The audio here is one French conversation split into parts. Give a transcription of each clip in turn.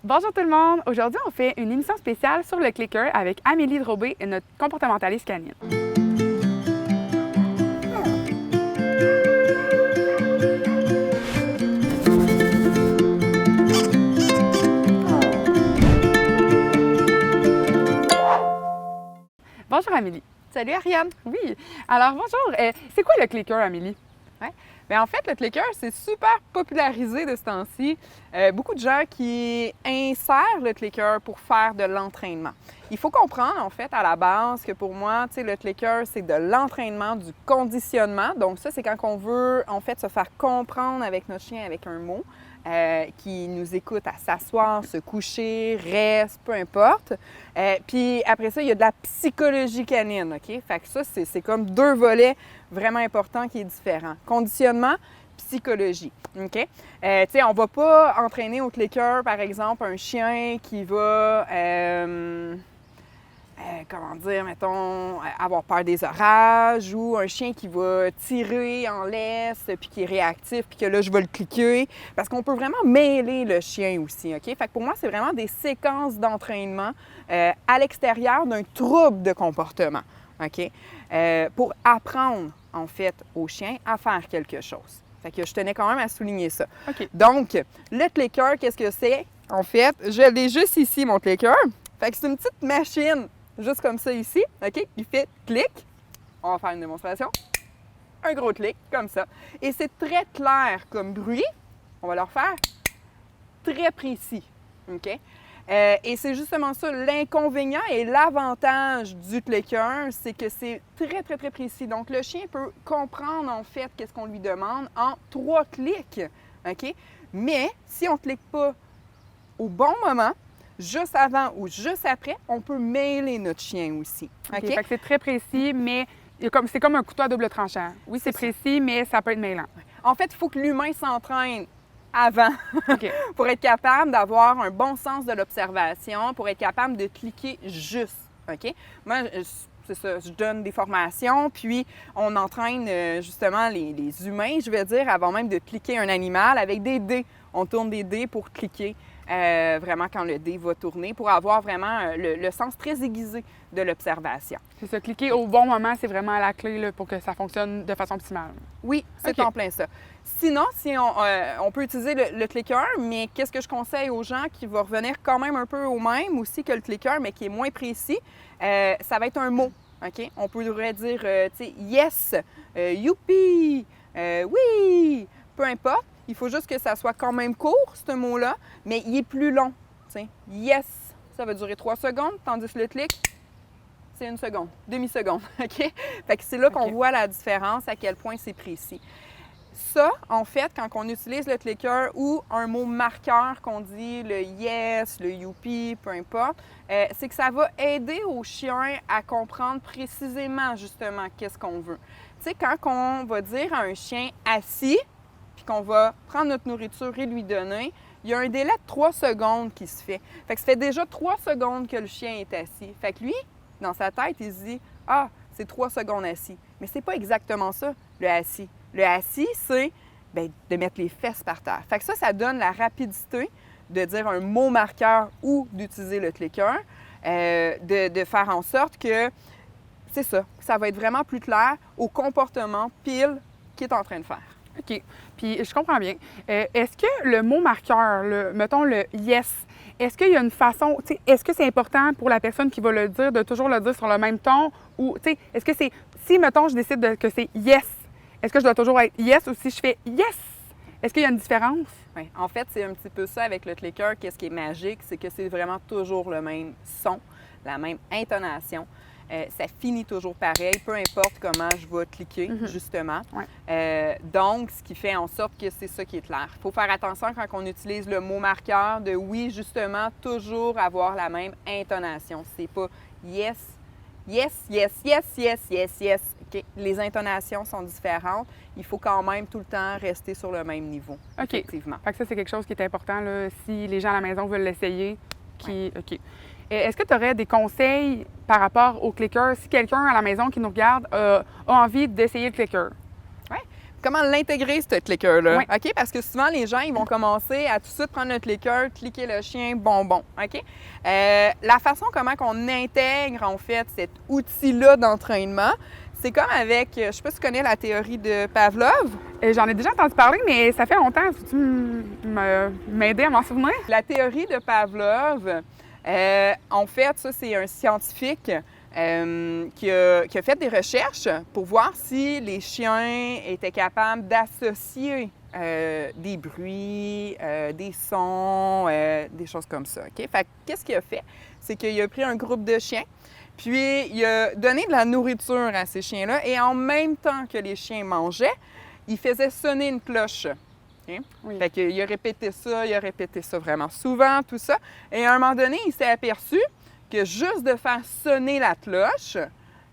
Bonjour tout le monde! Aujourd'hui, on fait une émission spéciale sur le clicker avec Amélie Drobé, notre comportementaliste canine. Bonjour Amélie. Salut Ariane! Oui. Alors bonjour. C'est quoi le clicker, Amélie? Ouais. Bien, en fait, le clicker, c'est super popularisé de ce temps-ci. Beaucoup de gens qui insèrent le clicker pour faire de l'entraînement. Il faut comprendre, en fait, à la base, que pour moi, le clicker, c'est de l'entraînement, du conditionnement. Donc ça, c'est quand on veut, en fait, se faire comprendre avec notre chien avec un mot. Qui nous écoute à s'asseoir, se coucher, reste, peu importe. Puis après ça, il y a de la psychologie canine, OK? Fait que ça, c'est comme deux volets vraiment importants qui est différent. Conditionnement, psychologie, OK? Tu sais, on va pas entraîner au clicker, par exemple, un chien qui va... comment dire, mettons, avoir peur des orages ou un chien qui va tirer en laisse puis qui est réactif puis que là, je vais le cliquer parce qu'on peut vraiment mêler le chien aussi, OK? Fait que pour moi, c'est vraiment des séquences d'entraînement à l'extérieur d'un trouble de comportement, OK? Pour apprendre, en fait, au chien à faire quelque chose. Fait que je tenais quand même à souligner ça. OK. Donc, le clicker, qu'est-ce que c'est? En fait, je l'ai juste ici, mon clicker. Fait que c'est une petite machine juste comme ça ici, OK? Il fait clic. On va faire une démonstration. Un gros clic, comme ça. Et c'est très clair comme bruit. On va le refaire. Très précis, OK? Et c'est justement ça, l'inconvénient et l'avantage du clicker, c'est que c'est très, très, très précis. Donc, le chien peut comprendre, en fait, qu'est-ce qu'on lui demande en 3 clics, OK? Mais si on ne clique pas au bon moment, juste avant ou juste après, on peut mêler notre chien aussi. OK. OK? Fait que c'est très précis, mais c'est comme un couteau à double tranchant. Oui, c'est précis, mais ça peut être mêlant. En fait, il faut que l'humain s'entraîne avant OK. pour être capable d'avoir un bon sens de l'observation, pour être capable de cliquer juste. OK? Moi, c'est ça, je donne des formations, puis on entraîne justement les humains, je vais dire, avant même de cliquer un animal avec des dés. On tourne des dés pour cliquer. Vraiment quand le dé va tourner pour avoir vraiment le sens très aiguisé de l'observation. C'est ça, cliquer au bon moment, c'est vraiment la clé là, pour que ça fonctionne de façon optimale. Oui, c'est en plein ça. Sinon, si on peut utiliser le clicker, mais qu'est-ce que je conseille aux gens qui vont revenir quand même un peu au même aussi que le clicker, mais qui est moins précis, ça va être un mot. OK? On pourrait dire, tu sais, yes, youpi, oui, peu importe. Il faut juste que ça soit quand même court, ce mot-là, mais il est plus long. T'sais. Yes, ça va durer 3 secondes, tandis que le clic, c'est 1 seconde, demi-seconde. OK? Fait que c'est là qu'on voit la différence, à quel point c'est précis. Ça, en fait, quand on utilise le clicker ou un mot marqueur qu'on dit, le yes, le youpi, peu importe, c'est que ça va aider au chien à comprendre précisément, justement, qu'est-ce qu'on veut. Tu sais, quand on va dire à un chien assis, puis qu'on va prendre notre nourriture et lui donner, il y a un délai de 3 secondes qui se fait. Fait que ça fait déjà 3 secondes que le chien est assis. Fait que lui, dans sa tête, il se dit « Ah, c'est 3 secondes assis. » Mais c'est pas exactement ça, le assis. Le assis, c'est de mettre les fesses par terre. Fait que ça donne la rapidité de dire un mot marqueur ou d'utiliser le clicker, de faire en sorte que, c'est ça, ça va être vraiment plus clair au comportement pile qu'il est en train de faire. OK. Puis, je comprends bien. Est-ce que le mot marqueur, mettons le « yes », est-ce qu'il y a une façon, tu sais, est-ce que c'est important pour la personne qui va le dire de toujours le dire sur le même ton? Ou, tu sais, est-ce que c'est, si, mettons, je décide que c'est « yes », est-ce que je dois toujours être « yes » ou si je fais « yes », est-ce qu'il y a une différence? Oui. En fait, c'est un petit peu ça avec le clicker. Qu'est-ce qui est magique, c'est que c'est vraiment toujours le même son, la même intonation. Ça finit toujours pareil, peu importe comment je vais cliquer, justement. Ouais. Donc, ce qui fait en sorte que c'est ça qui est clair. Il faut faire attention quand on utilise le mot marqueur de oui, justement, toujours avoir la même intonation. C'est pas yes, yes, yes, yes, yes, yes, yes. Okay. Les intonations sont différentes. Il faut quand même tout le temps rester sur le même niveau. OK. Effectivement. Fait que ça, c'est quelque chose qui est important là, si les gens à la maison veulent l'essayer. OK. Est-ce que tu aurais des conseils par rapport au clicker si quelqu'un à la maison qui nous regarde a envie d'essayer le clicker? Oui. comment l'intégrer, ce clicker-là. Oui. OK? Parce que souvent, les gens, ils vont commencer à tout de suite prendre le clicker, cliquer le chien, bonbon. OK? La façon comment on intègre, en fait, cet outil-là d'entraînement, c'est comme avec, je sais pas si tu connais la théorie de Pavlov. J'en ai déjà entendu parler, mais ça fait longtemps. Peux-tu m'aider à m'en souvenir? La théorie de Pavlov, en fait, ça, c'est un scientifique qui a fait des recherches pour voir si les chiens étaient capables d'associer des bruits, des sons, des choses comme ça. OK? Fait que, qu'est-ce qu'il a fait? C'est qu'il a pris un groupe de chiens, puis il a donné de la nourriture à ces chiens-là, et en même temps que les chiens mangeaient, il faisait sonner une cloche. Okay? Oui. Fait qu'il a répété ça vraiment souvent, tout ça. Et à un moment donné, il s'est aperçu que juste de faire sonner la cloche,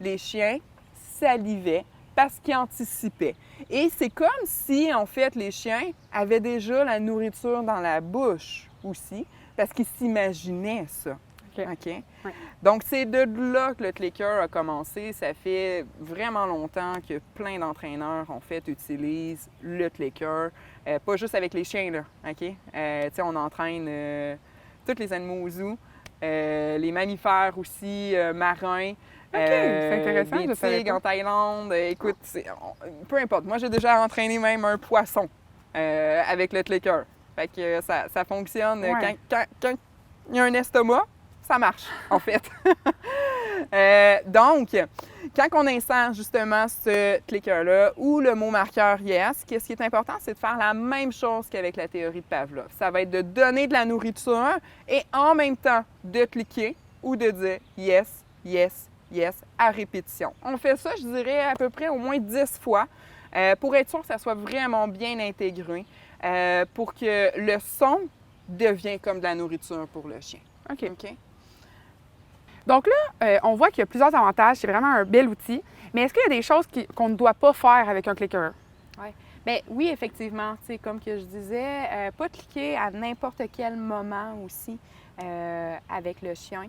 les chiens salivaient parce qu'ils anticipaient. Et c'est comme si, en fait, les chiens avaient déjà la nourriture dans la bouche aussi, parce qu'ils s'imaginaient ça. OK. OK? Ouais. Donc, c'est de là que le clicker a commencé. Ça fait vraiment longtemps que plein d'entraîneurs, en fait, utilisent le clicker. Pas juste avec les chiens, là, OK? Tu sais, on entraîne tous les animaux au zoo, les mammifères aussi, marins. OK, c'est intéressant, Des je savais tigres pas. en Thaïlande. Écoute, peu importe. Moi, j'ai déjà entraîné même un poisson avec le clicker. Fait que ça fonctionne. Ouais. Quand il y a un estomac, ça marche, en fait. Donc, quand on insère justement ce clicker-là ou le mot marqueur yes, ce qui est important, c'est de faire la même chose qu'avec la théorie de Pavlov. Ça va être de donner de la nourriture et en même temps de cliquer ou de dire yes, yes, yes à répétition. On fait ça, je dirais, à peu près au moins 10 fois pour être sûr que ça soit vraiment bien intégré, pour que le son devienne comme de la nourriture pour le chien. OK. OK? Donc là, on voit qu'il y a plusieurs avantages. C'est vraiment un bel outil. Mais est-ce qu'il y a des choses qu'on ne doit pas faire avec un clicker? Bien, oui, effectivement. Tu sais, comme que je disais, pas cliquer à n'importe quel moment aussi avec le chien.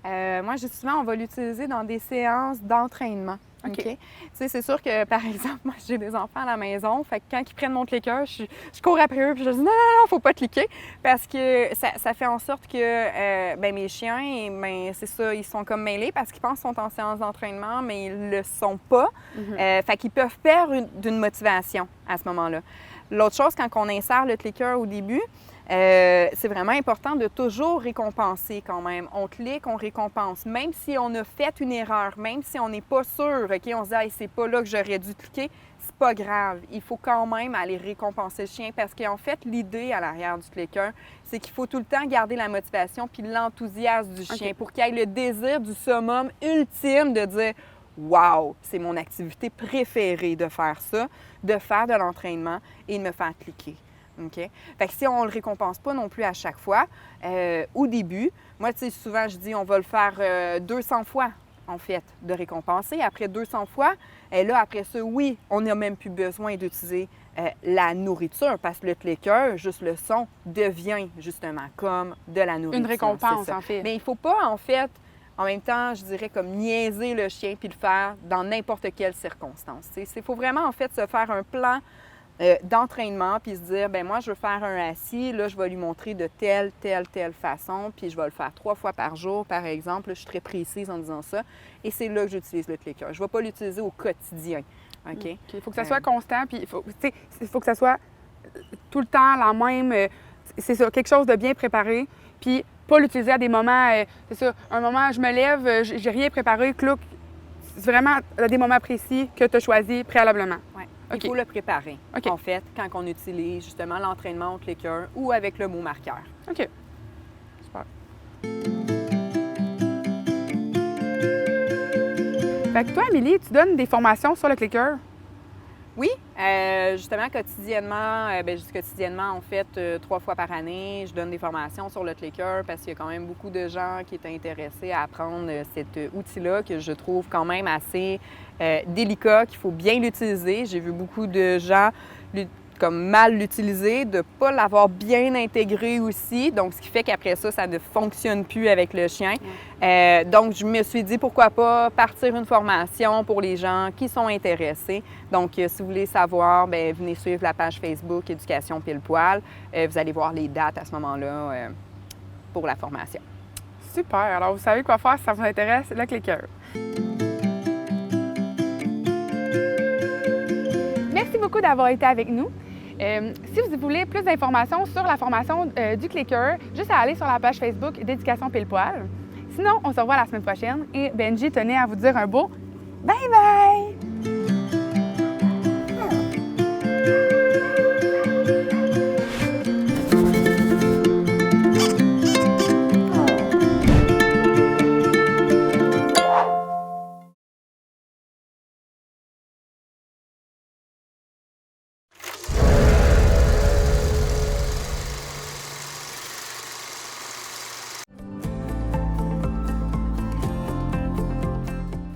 Moi, je dis souvent, on va l'utiliser dans des séances d'entraînement. OK. OK? Tu sais, c'est sûr que, par exemple, moi, j'ai des enfants à la maison. Fait que quand ils prennent mon clicker, je cours après eux puis je dis non, non, non, faut pas cliquer. Parce que ça fait en sorte que ben, mes chiens, ben, c'est ça, ils sont comme mêlés parce qu'ils pensent qu'ils sont en séance d'entraînement, mais ils le sont pas. Fait qu'ils peuvent perdre d'une motivation à ce moment-là. L'autre chose, quand on insère le clicker au début, c'est vraiment important de toujours récompenser quand même. On clique, on récompense. Même si on a fait une erreur, même si on n'est pas sûr, OK, on se dit hey, c'est pas là que j'aurais dû cliquer, c'est pas grave. Il faut quand même aller récompenser le chien parce qu'en fait, l'idée à l'arrière du clicker, c'est qu'il faut tout le temps garder la motivation puis l'enthousiasme du chien pour qu'il ait le désir du summum ultime de dire wow, c'est mon activité préférée de faire ça, de faire de l'entraînement et de me faire cliquer. OK? Fait que si on ne le récompense pas non plus à chaque fois, au début, moi, tu sais, souvent, je dis on va le faire 200 fois, en fait, de récompenser. Après 200 fois, et là, après ça, oui, on n'a même plus besoin d'utiliser la nourriture parce que le clicker, juste le son, devient justement comme de la nourriture. Une récompense, en fait. Mais il ne faut pas, en fait, en même temps, je dirais comme niaiser le chien puis le faire dans n'importe quelle circonstance. Il faut vraiment, en fait, se faire un plan d'entraînement, puis se dire, ben moi, je veux faire un assis, là, je vais lui montrer de telle façon, puis je vais le faire 3 fois par jour, par exemple. Là, je suis très précise en disant ça. Et c'est là que j'utilise le clicker. Je ne vais pas l'utiliser au quotidien. OK? Il faut que ça soit constant, puis il faut que ça soit tout le temps la même... c'est ça, quelque chose de bien préparé, puis pas l'utiliser à des moments... c'est ça, un moment, je me lève, j'ai rien préparé, clouc. C'est vraiment à des moments précis que tu as choisi préalablement. Oui. OK. Il faut le préparer, OK. en fait, quand on utilise justement l'entraînement au clicker ou avec le mot marqueur. OK. Super. Fait que toi, Amélie, tu donnes des formations sur le clicker? Oui, justement, quotidiennement, je dis quotidiennement, en fait, 3 fois par année, je donne des formations sur le clicker parce qu'il y a quand même beaucoup de gens qui étaient intéressés à apprendre cet outil-là que je trouve quand même assez délicat, qu'il faut bien l'utiliser. J'ai vu beaucoup de gens comme mal l'utiliser, de ne pas l'avoir bien intégré aussi. Donc, ce qui fait qu'après ça, ça ne fonctionne plus avec le chien. Donc, je me suis dit, pourquoi pas partir une formation pour les gens qui sont intéressés. Donc, si vous voulez savoir, bien, venez suivre la page Facebook Éducation Pile Poil. Vous allez voir les dates à ce moment-là pour la formation. Super! Alors, vous savez quoi faire si ça vous intéresse, le clicker. Merci beaucoup d'avoir été avec nous. Si vous voulez plus d'informations sur la formation du clicker, juste à aller sur la page Facebook d'Éducation Pile Poil. Sinon, on se revoit la semaine prochaine et Benji tenait à vous dire un beau bye-bye!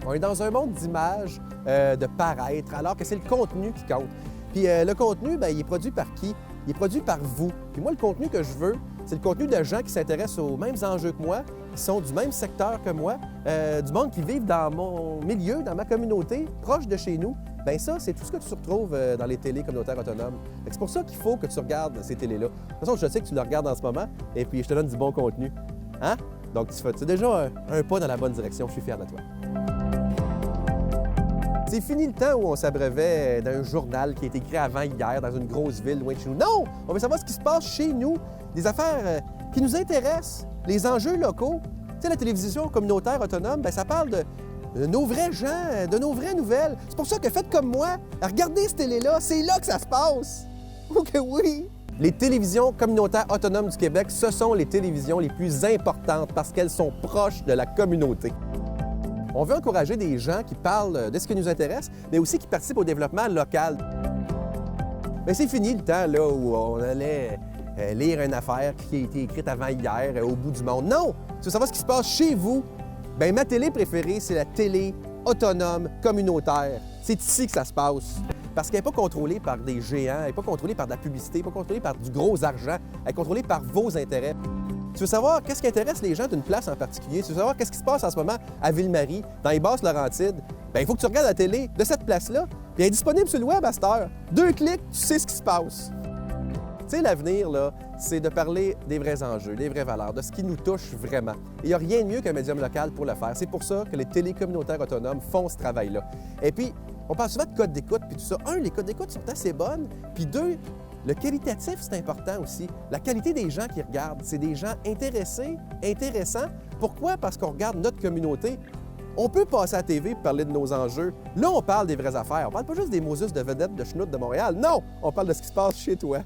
On est dans un monde d'images, de paraître, alors que c'est le contenu qui compte. Puis le contenu, bien, il est produit par qui? Il est produit par vous. Puis moi, le contenu que je veux, c'est le contenu de gens qui s'intéressent aux mêmes enjeux que moi, qui sont du même secteur que moi, du monde qui vivent dans mon milieu, dans ma communauté, proche de chez nous. Bien ça, c'est tout ce que tu retrouves dans les télés communautaires autonomes. C'est pour ça qu'il faut que tu regardes ces télés-là. De toute façon, je sais que tu le regardes en ce moment, et puis je te donne du bon contenu. Hein? Donc, c'est déjà un pas dans la bonne direction. Je suis fier de toi. C'est fini le temps où on s'abreuvait d'un journal qui a été écrit avant hier dans une grosse ville loin de chez nous. Non! On veut savoir ce qui se passe chez nous, des affaires qui nous intéressent, les enjeux locaux. Tu sais, la télévision communautaire autonome, bien, ça parle de nos vrais gens, de nos vraies nouvelles. C'est pour ça que faites comme moi, regardez cette télé-là, c'est là que ça se passe. Oh que oui! Les télévisions communautaires autonomes du Québec, ce sont les télévisions les plus importantes parce qu'elles sont proches de la communauté. On veut encourager des gens qui parlent de ce qui nous intéresse, mais aussi qui participent au développement local. Mais c'est fini le temps là, où on allait lire une affaire qui a été écrite avant hier au bout du monde. Non! Tu veux savoir ce qui se passe chez vous? Bien, ma télé préférée, c'est la télé autonome communautaire. C'est ici que ça se passe. Parce qu'elle n'est pas contrôlée par des géants, elle n'est pas contrôlée par de la publicité, elle n'est pas contrôlée par du gros argent, elle est contrôlée par vos intérêts. Tu veux savoir qu'est-ce qui intéresse les gens d'une place en particulier? Tu veux savoir qu'est-ce qui se passe en ce moment à Ville-Marie, dans les Basses-Laurentides? Bien, il faut que tu regardes la télé de cette place-là, puis elle est disponible sur le web à cette heure. 2 clics, tu sais ce qui se passe. Tu sais, l'avenir, là, c'est de parler des vrais enjeux, des vraies valeurs, de ce qui nous touche vraiment. Il n'y a rien de mieux qu'un médium local pour le faire. C'est pour ça que les télécommunautaires autonomes font ce travail-là. Et puis, on parle souvent de codes d'écoute, puis tout ça. Un, les codes d'écoute sont assez bonnes, puis deux, le qualitatif, c'est important aussi. La qualité des gens qui regardent, c'est des gens intéressés, intéressants. Pourquoi? Parce qu'on regarde notre communauté. On peut passer à la TV pour parler de nos enjeux. Là, on parle des vraies affaires. On parle pas juste des Moses de vedettes de Chenoute de Montréal. Non! On parle de ce qui se passe chez toi.